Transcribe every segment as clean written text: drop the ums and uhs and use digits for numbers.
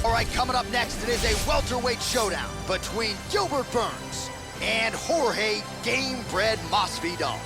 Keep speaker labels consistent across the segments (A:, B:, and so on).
A: All right, coming up next, it is a welterweight showdown between Gilbert Burns and Jorge Gamebred Masvidal.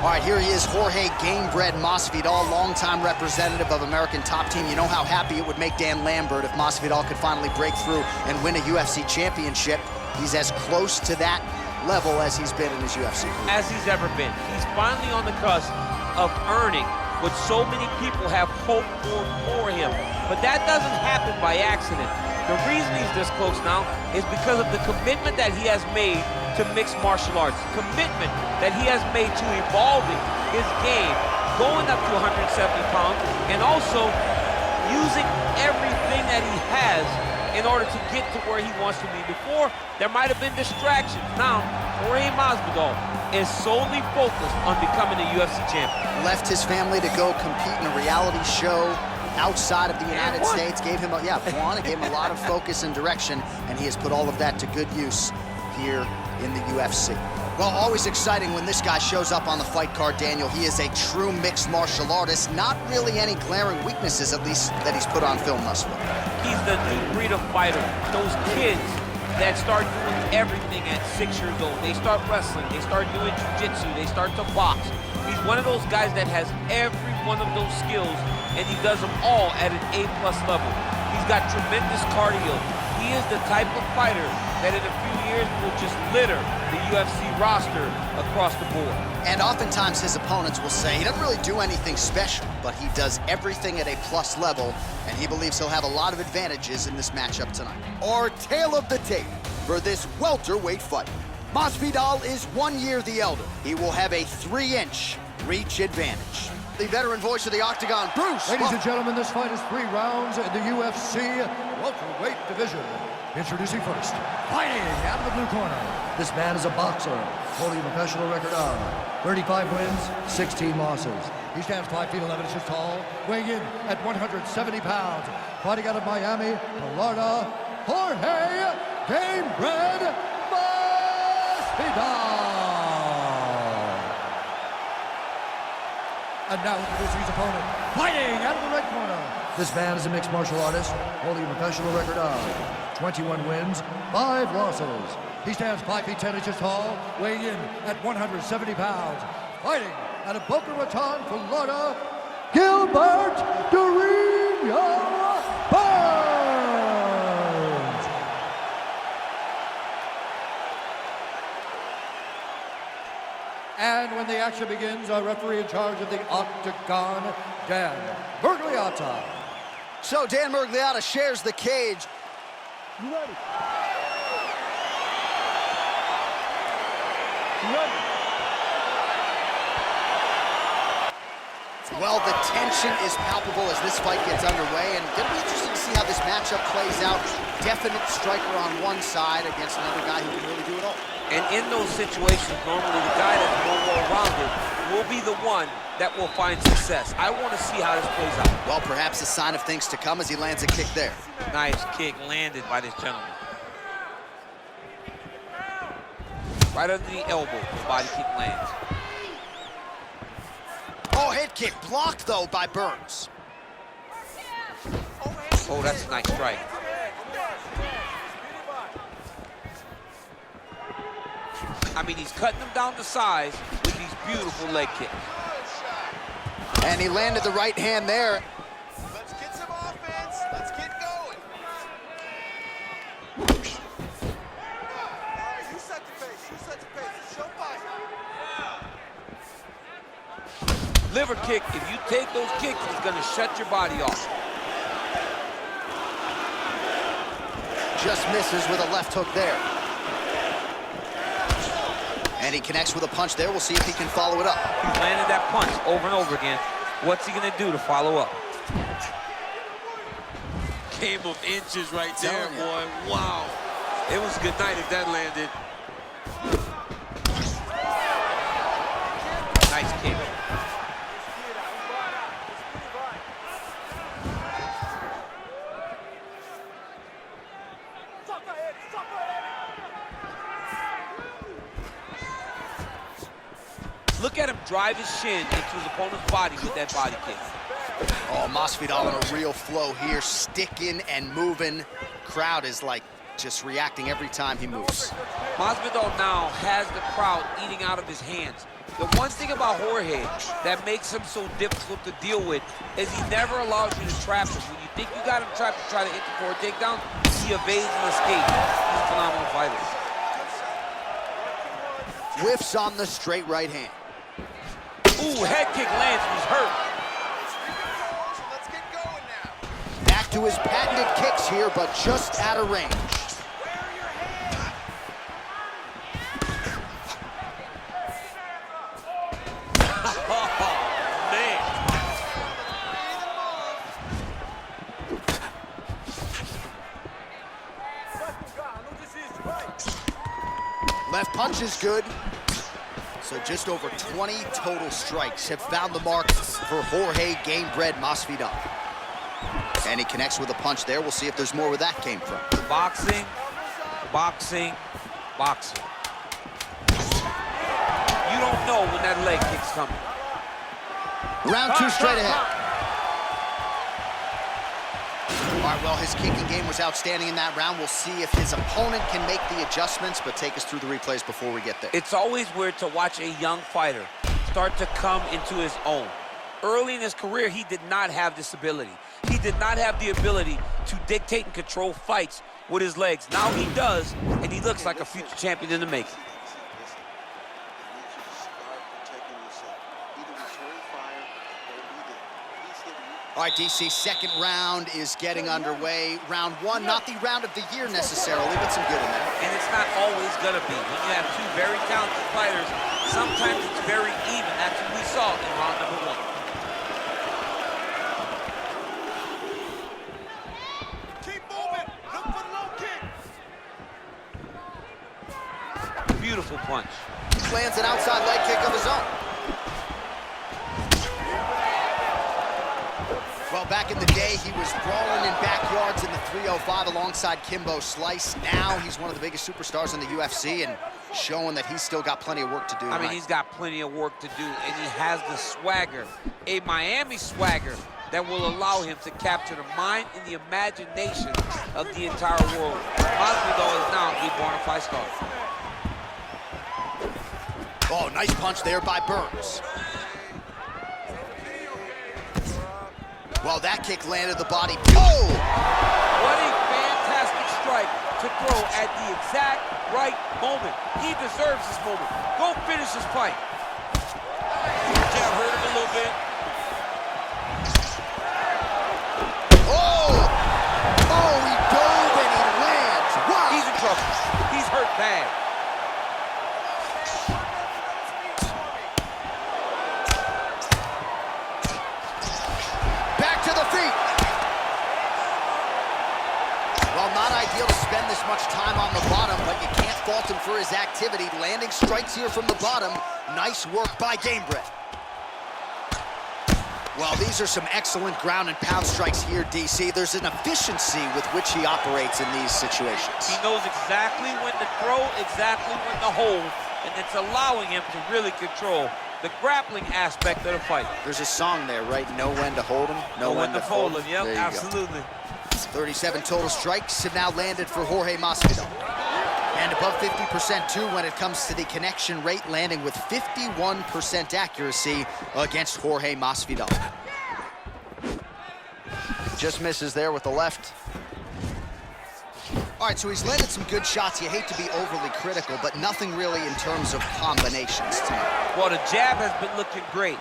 A: All right, here he is, Jorge Gamebred Masvidal, longtime representative of American Top Team. You know how happy it would make Dan Lambert if Masvidal could finally break through and win a UFC championship. He's as close to that level as he's been in his UFC career.
B: As he's ever been. He's finally on the cusp of earning what so many people have hoped for him. But that doesn't happen by accident. The reason he's this close now is because of the commitment that he has made to mixed martial arts, commitment that he has made to evolving his game, going up to 170 pounds, and also using everything that he has in order to get to where he wants to be. Before, there might have been distractions. Now, Jorge Masvidal is solely focused on becoming a UFC champion.
A: Left his family to go compete in a reality show outside of the United States, gave him a lot of focus and direction, and he has put all of that to good use here in the UFC. Well, always exciting when this guy shows up on the fight card, Daniel. He is a true mixed martial artist. Not really any glaring weaknesses, at least, that he's put on film thus far.
B: He's the new breed of fighter. Those kids that start doing everything at 6 years old. They start wrestling, they start doing jiu-jitsu, they start to box. He's one of those guys that has every one of those skills, and he does them all at an A+ level. He's got tremendous cardio. He is the type of fighter that in a few years will just litter the UFC roster across the board.
A: And oftentimes his opponents will say he doesn't really do anything special, but he does everything at a plus level, and he believes he'll have a lot of advantages in this matchup tonight. Our tale of the tape for this welterweight fight. Masvidal is 1 year the elder. He will have a 3-inch reach advantage. The veteran voice of the Octagon, Bruce.
C: Ladies and gentlemen, this fight is 3 rounds in the UFC welterweight division. Introducing first, fighting out of the blue corner. This man is a boxer, holding a professional record of 35 wins, 16 losses. He stands 5 feet 11 inches tall, weighing in at 170 pounds. Fighting out of Miami, Florida, Jorge Gamebred Masvidal. And now introducing his opponent, fighting out of the red corner. This man is a mixed martial artist, holding a professional record of 21 wins, 5 losses. He stands 5 feet 10 inches tall, weighing in at 170 pounds. Fighting out of Boca Raton, Florida, Gilbert Burns. And when the action begins, our referee in charge of the Octagon, Dan Miragliotta.
A: So Dan Miragliotta shares the cage.
C: You ready? You ready?
A: Well, the tension is palpable as this fight gets underway, and it'll be interesting to see how this matchup plays out. Definite striker on one side against another guy who can really do it all.
B: And in those situations, normally the guy that's more well-rounded will be the one that will find success. I want to see how this plays out.
A: Well, perhaps a sign of things to come as he lands a kick there.
B: Nice kick landed by this gentleman. Right under the elbow, the body kick lands.
A: Oh, head kick blocked, though, by Burns.
B: Oh, that's a nice strike. I mean, he's cutting them down to size with these beautiful leg kicks.
A: And he landed the right hand there.
D: Let's get some offense. Let's get going. All right, you set the pace. You set the pace. It's your fight.
B: Liver kick, if you take those kicks, it's going to shut your body off.
A: Just misses with a left hook there. And he connects with a punch there. We'll see if he can follow it up.
B: He's landed that punch over and over again. What's he going to do to follow up? Game of inches right there, boy. Wow. It was a good night if that landed. Nice kick. Look at him drive his shin into his opponent's body with that body kick.
A: Oh, Masvidal in a real flow here, sticking and moving. Crowd is like just reacting every time he moves.
B: Masvidal now has the crowd eating out of his hands. The one thing about Jorge that makes him so difficult to deal with is he never allows you to trap him. When you think you got him trapped to try to hit the forward takedown, he evades and escapes. He's a phenomenal fighter.
A: Whiffs on the straight right hand.
B: Ooh, head kick lands, he's hurt.
D: Let's get going now.
A: Back to his patented kicks here, but just out of range. Left punch is good. So just over 20 total strikes have found the mark for Jorge Gamebred Masvidal. And he connects with a punch there. We'll see if there's more where that came from.
B: Boxing, boxing, boxing. You don't know when that leg kick's coming.
A: Round two straight ahead. All right, well, his kicking game was outstanding in that round. We'll see if his opponent can make the adjustments, but take us through the replays before we get there.
B: It's always weird to watch a young fighter start to come into his own. Early in his career, he did not have this ability. He did not have the ability to dictate and control fights with his legs. Now he does, and he looks like a future champion in the making.
A: All right, DC, second round is getting underway. Round one, not the round of the year necessarily, but some good in there.
B: And it's not always gonna be. When you have two very talented fighters, sometimes it's very even. That's what we saw in round number one.
D: Keep moving. Look for the low kick.
B: Beautiful punch.
A: Lands an outside leg kick of his own. Well, back in the day, he was brawling in backyards in the 305 alongside Kimbo Slice. Now he's one of the biggest superstars in the UFC and showing that he's still got plenty of work to do.
B: I mean, he's got plenty of work to do, and he has the swagger, a Miami swagger, that will allow him to capture the mind and the imagination of the entire world. Masvidal is now a bona fide star.
A: Oh, nice punch there by Burns. Well, that kick landed the body. Oh!
B: What a fantastic strike to throw at the exact right moment. He deserves this moment. Go finish this fight. Jab hurt him a little bit.
A: Oh! Oh, he dove and he lands. Wow!
B: He's in trouble. He's hurt bad. Not ideal to spend this much time on the bottom, but you can't fault him for his activity. Landing strikes here from the bottom. Nice work by Gamebred. Well, these are some excellent ground and pound strikes here, DC. There's an efficiency with which he operates in these situations. He knows exactly when to throw, exactly when to hold, and it's allowing him to really control the grappling aspect of the fight.
A: There's a song there, right? Know when to hold him, know when to fold him.
B: Yep, absolutely.
A: Go. 37 total strikes have now landed for Jorge Masvidal. And above 50% too when it comes to the connection rate, landing with 51% accuracy against Jorge Masvidal. Just misses there with the left. All right, so he's landed some good shots. You hate to be overly critical, but nothing really in terms of combinations tonight.
B: Well, the jab has been looking great.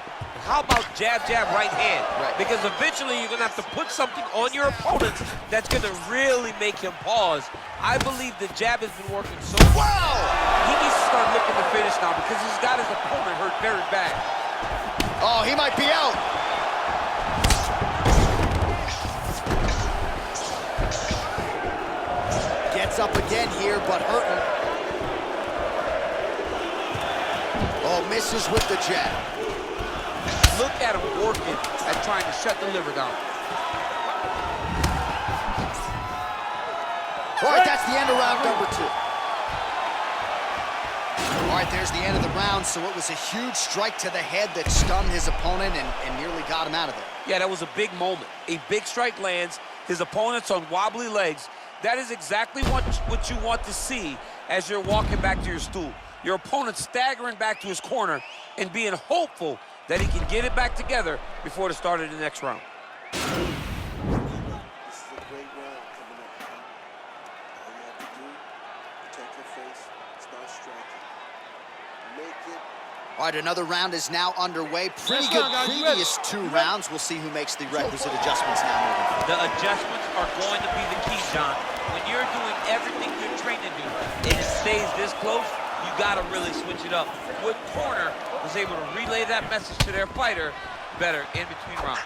B: How about jab, jab, right hand?
A: Right.
B: Because eventually you're going to have to put something on your opponent that's going to really make him pause. I believe the jab has been working so well. He needs to start looking to finish now because he's got his opponent hurt very bad.
A: Oh, he might be out. Gets up again here, but hurting. Oh, misses with the jab.
B: Look at him working at trying to shut the liver down. All
A: right, that's the end of round number two. All right, there's the end of the round, so it was a huge strike to the head that stunned his opponent and nearly got him out of there.
B: Yeah, that was a big moment. A big strike lands, his opponent's on wobbly legs. That is exactly what you want to see as you're walking back to your stool. Your opponent staggering back to his corner and being hopeful that he can get it back together before the start of the next round.
D: This is a great round coming up. All you have to do, protect your face, start striking. Make it.
A: All right, another round is now underway. Pretty good previous two rounds. We'll see who makes the requisite adjustments now moving forward.
B: The adjustments are going to be the key, John. When you're doing everything you're trained to do and it stays this close, you gotta really switch it up. What corner was able to relay that message to their fighter better in between rounds?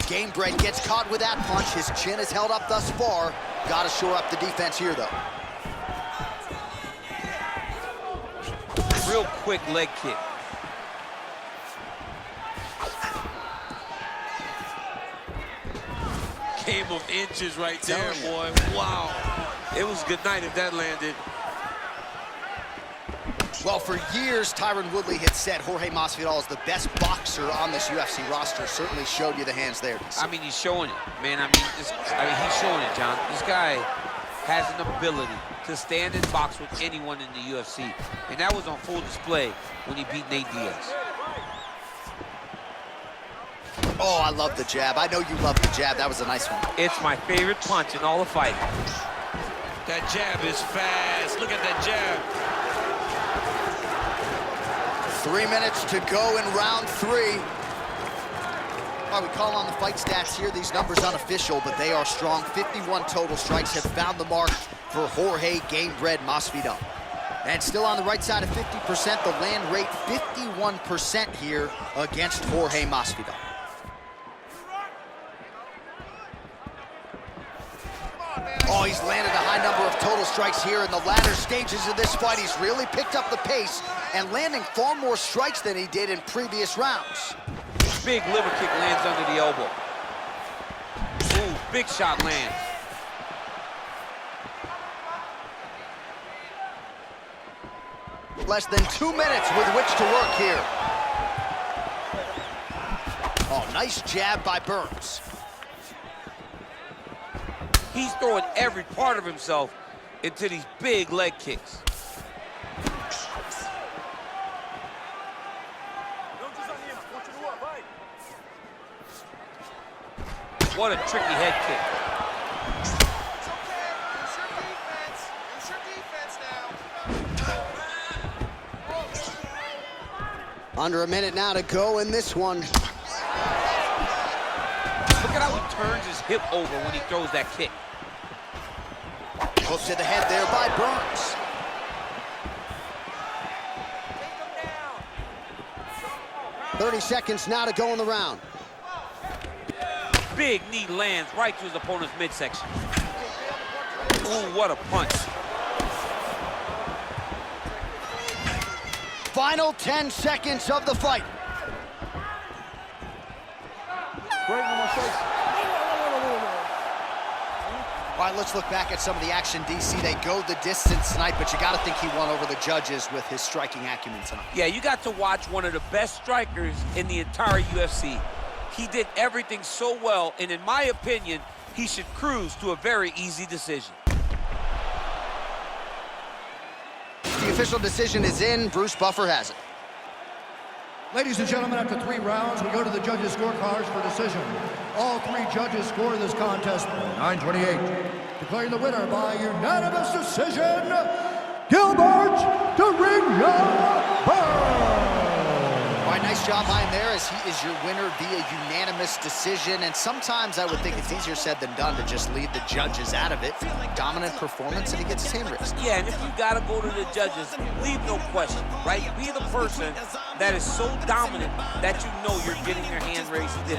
A: Gamebred gets caught with that punch. His chin is held up thus far. Got to shore up the defense here, though.
B: Real quick leg kick. Game of inches right there, boy. Wow. It was good night if that landed.
A: Well, for years, Tyron Woodley had said Jorge Masvidal is the best boxer on this UFC roster. Certainly showed you the hands there.
B: I mean, he's showing it, man. I mean, he's showing it, John. This guy has an ability to stand and box with anyone in the UFC, and that was on full display when he beat Nate Diaz.
A: Oh, I love the jab. I know you love the jab. That was a nice one.
B: It's my favorite punch in all the fighting. That jab is fast. Look at that jab.
A: 3 minutes to go in round 3. All right, we call on the fight stats here. These numbers unofficial, but they are strong. 51 total strikes have found the mark for Jorge Gamebred Masvidal. And still on the right side of 50%, the land rate 51% here against Jorge Masvidal. Oh, he's landed a high number of total strikes here in the latter stages of this fight. He's really picked up the pace and landing far more strikes than he did in previous rounds.
B: Big liver kick lands under the elbow. Ooh, big shot lands.
A: Less than 2 minutes with which to work here. Oh, nice jab by Burns.
B: He's throwing every part of himself into these big leg kicks. What a tricky head kick.
D: It's okay. Use your defense. Use your defense now.
A: Under a minute now to go in this one.
B: Look at how he turns his hip over when he throws that kick.
A: Hook to the head there by Burns.
D: Take him down.
A: 30 seconds now to go in the round.
B: Big knee lands right to his opponent's midsection. Ooh, what a punch.
A: Final 10 seconds of the fight. All right, let's look back at some of the action, DC. They go the distance tonight, but you got to think he won over the judges with his striking acumen tonight.
B: Yeah, you got to watch one of the best strikers in the entire UFC. He did everything so well, and in my opinion, he should cruise to a very easy decision.
A: The official decision is in. Bruce Buffer has it.
C: Ladies and gentlemen, after 3 rounds, we go to the judges' scorecards for decision. All 3 judges score this contest 9-28. Declaring the winner by unanimous decision, Gilbert Burns.
A: All right, nice job by him there, as he is your winner via unanimous decision. And sometimes I would think it's easier said than done to just lead the judges out of it. Dominant performance, and he gets his hand raised.
B: Yeah, and if you got to go to the judges, leave no question, right? Be the person that is so dominant that you know you're getting your hand raised. He did